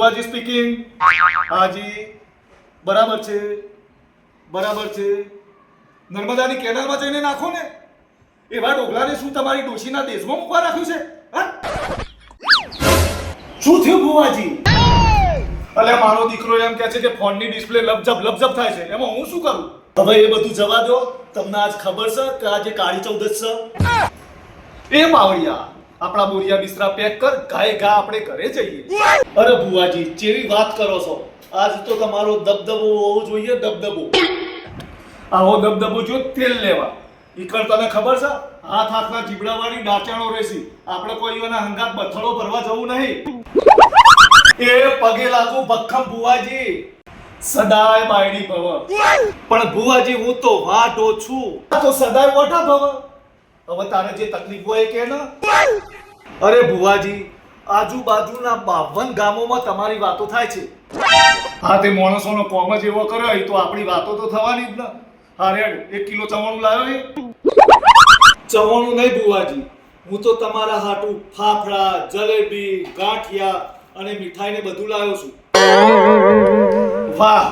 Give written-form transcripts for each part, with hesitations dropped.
ભુવાજી સ્પીકિંગ. હાજી, બરાબર છે, બરાબર છે. નર્મદાની કેનાલમાં જઈને નાખો ને. એવા ડોગલાને શું તમારી ડોશીના દેશમાં મૂકવા રાખ્યું છે? હા? શું થયું ભુવાજી? અલે મારો દીકરો એમ કહે છે કે ફોનની ડિસ્પ્લે લપઝપ થાય છે. એમાં હું શું કરું? હવે એ બધું જવા દો. તમને આજ ખબર છે કે આજે કાળી ચૌદશ છે? એ માવડિયા, આપણા બોરિયા બિસ્તરા પેક કર, ગાય ગા આપણે ઘરે જઈએ. અરે ભુવાજી, ચેવી વાત કરો છો? આજ તો તમારો દબદબો હોવો જોઈએ, દબદબો. આવો દબદબો જો તેલ લેવા. ઈકર તને ખબર છે? હાથના જીબડાવાળી ડાચાણો રહેશી. આપણે કોઈ એના હંગાત બથડો ભરવા જવું નહીં. એ પગે લાગુ ભક્ખમ ભુવાજી, સદાય બાયડી ભવ. પણ ભુવાજી, હું તો વાઢો છું. આ તો સદાય વાઢા ભવ. હવે તારે જે તકલીફ હોય કે ને. અરે ભુવાજી, આજુબાજુના 52 ગામોમાં તમારી વાતો થાય છે. હા, તે માણસોનો કોમ જ એવો કર્યો તો આપણી વાતો તો થવાની જ ને. હા રેડ, 1 કિલો ચવાણું લાવ્યો ને? ચવાણું નહીં ભુવાજી, હું તો તમારા હાટુ ફાફડા, જલેબી, ગાંઠિયા અને મીઠાઈ ને બધું લાવ્યો છું. વાહ,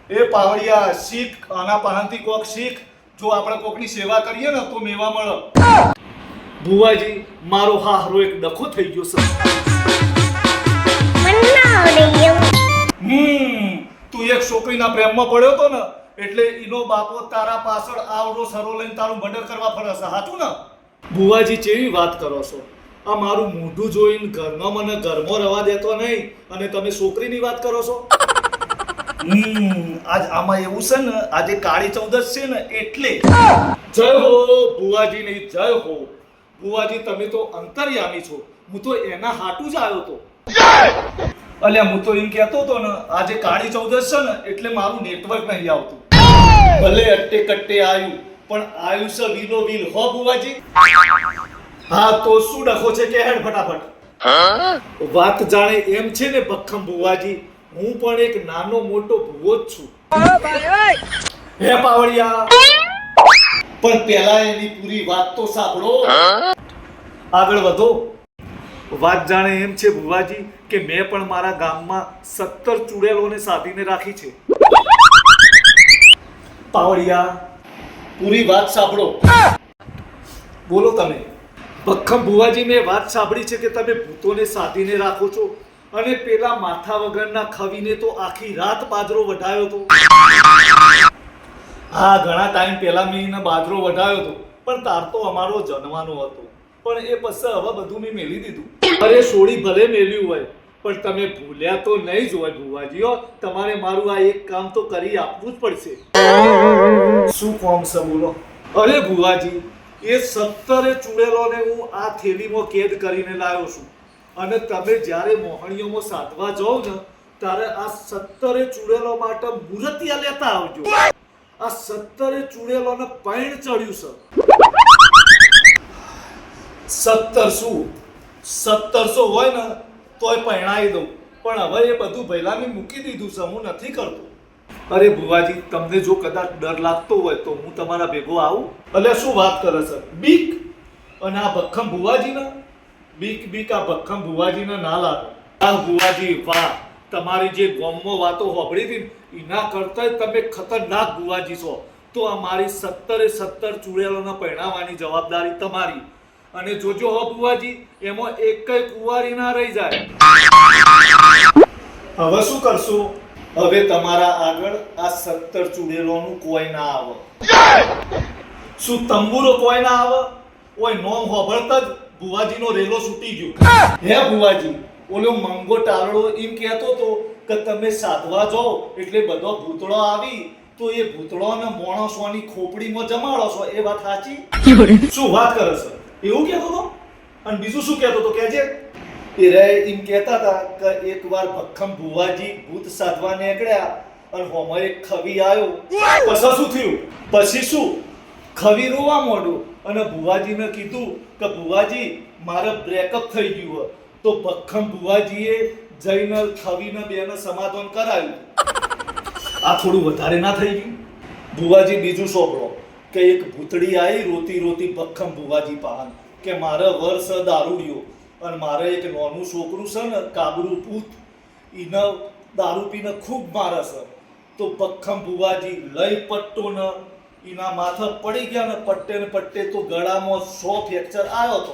એ પાવડિયા, શીખ આના પાસેથી કોક શીખ. જો આપણે કોકની સેવા કરીએ ને તો મેવા મળે. ભુવાજી, મારો હાહરો એક ડખો થઈ ગયો છે. તું એક છોકરીના પ્રેમમાં પડ્યો તો ને, એટલે ઈનો બાપો તારા પાછળ આવડો સરો લઈને તારું મર્ડર કરવા ફરે છે. સાચું ને? ભુવાજી, કેવી વાત કરો છો? આ મારું મોઢું જોઈને ઘરનો મને ઘરમાં રહેવા દેતો નહીં અને તમે છોકરીની વાત કરો છો? આજ આમાં એવું છે ને, આજે કાળી ચૌદશ છે ને એટલે. જય હો ભુવાજીની જય હો. ભુવાજી, તમે તો અંતર્યામી છો. હું તો એના હાટુ જ આવ્યો તો. અલ્યા, હું તો એમ કહેતો હતો ને, આજે કાળી ચૌદશ છે ને એટલે મારું નેટવર્ક નહીં આવતું. ભલે અટ્ટે કટ્ટે આવ્યું, પણ આવ્યું છે વીલો વીલ હો ભુવાજી. હા, તો શું ડખો છે કે હેડ ફટાફટ. વાત જાણે એમ છે ને ભક્ખમ ભુવાજી, હું પણ એક નાનો મોટો ભુવો જ છું. હે પાવડિયા, પણ પહેલા એની પૂરી વાત તો સાંભળો. આગળ વધો. વાત જાણે એમ છે ભુવાજી કે મેં પણ મારા ગામમાં 17 ચૂડેલોને સાધીને રાખી છે. પાવડિયા, પૂરી વાત સાંભળો. બોલો તમે. ભક્ખમ ભુવાજી, મેં વાત સાંભળી છે કે તમે ભૂતોને સાધીને રાખો છો અને પેલા માથા વગરના ખવીને તો આખી રાત બાજરો વઢાયો હતો. હા, ઘણા ટાઈમ પહેલા મેં એને બાજરો વઢાયો હતો, પણ તાર તો અમારો જન્મવાનો હતો. પણ એ પછી હવે બધું મેં મેલી દીધું. અરે સોડી ભલે મેલ્યું હોય, પણ તમે ભૂલ્યા તો નહીં જ હોય ભુવાજીઓ. તમારે મારું આ એક કામ તો કરી આપવું જ પડશે. શું કામ છે બોલો? અરે ભુવાજી, એ 17 ચૂડેલોને હું આ થેલીમાં કેદ કરીને લાવ્યો છું અને તમે જ્યારે મોહણીઓમાં સાધવા જાઓ ને, ત્યારે આ 17 ચૂડેલો માટે મૂર્તિયા લેતા આવજો. આ 17 ચૂડેલોને પૈણ ચડ્યું છે. 17 શું 1700 હોય ને તોય પૈણાઈ દઉં, પણ હવે એ બધું ભૈલા મેં મૂકી દીધું છે. હું નથી કરતો. અરે ભુવાજી, તમને જો કદાચ ડર લાગતો હોય તો હું તમારા ભેગો આવું. એટલે શું વાત કરે છે? બીક? અને આ ભક્ખમ ભુવાજીને બીક આ ભક્ખમ ભુવાજીને ના લાગે. આ ભુવાજી, વાહ, તમારી જે ગોમમાં વાતો સાંભળી હતી એના કરતા તમે ખતરનાક ભુવાજી છો. તો આ મારી 17 ચૂડેલોને પરણાવવાની જવાબદારી તમારી. અને જોજો હો ભુવાજી, એમાં એકય કુંવારી ના રહી જાય. હવે શું કરશું? હવે તમારા આગળ આ 17 ચૂડેલોનું કોઈ ના આવે. શું તંબુરો કોઈ ના આવે? ઓય નોમ હોભળતા જ ભુવાજીનો રેલો છૂટી ગયો. હે ભુવાજી, ઓલો મંગો ટાળડો એમ કહેતો તો કે તમે સાધવા જાઓ એટલે બધો ભૂતળો આવી તો એ ભૂતળોને માણસોની ખોપડીમાં જમાડો છો. એ વાત સાચી? શું વાત કરે છે? એવું કહેતો તો? અને બીજું શું કહેતો તો કહેજે. એ રે એમ કહેતા હતા કે એકવાર ભક્ખમ ભુવાજી ભૂત સાધવા નીકળ્યા અને હોમાં એક ખવી આવ્યો. પછી શું થયું? પછી શું? ખવી રોવા મોડું અને ભુવાજીને કીધું કે ભુવાજી, મારે બ્રેકઅપ થઈ ગયું. તો ભક્ખમ ભુવાજીએ જઈને ખવીને બેને સમાધાન કરાવ્યું. આ થોડું વધારે ના થઈ ગયું? ભુવાજી, બીજું સોંપડો કે એક ભૂતડી આવી રોતી રોતી ભક્ખમ ભુવાજી પાસે કે મારે વર્ષ દારૂડિયો અને મારે એક નાનું છોકરું છે ને કાબરું પૂત, ઈને દારૂ પીને ખૂબ મારે છે. તો બખમ ભુવાજી લઈ પટ્ટો ને ઈના માથા પડી ગયા ને પટ્ટે તો ગળામાં 100 ફ્રેક્ચર આવ્યો તો.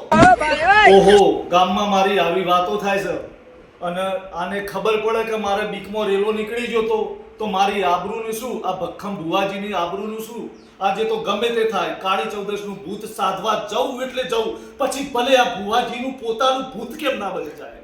ઓહો, ગામમાં મારી આવી વાતો થાય છે અને આને ખબર પડે કે મારે બીકમાં રેલો નીકળી ગયો તો મારી આબરૂનું શું, આ ભખમ ભુવાજીની આબરૂનું શું? આજે તો ગમે તે થાય, કાળી ચૌદશનું ભૂત સાધવા જવું એટલે જવું, પછી ભલે આ ભુવાજીનું પોતાનું ભૂત કેમ ના બની જાય.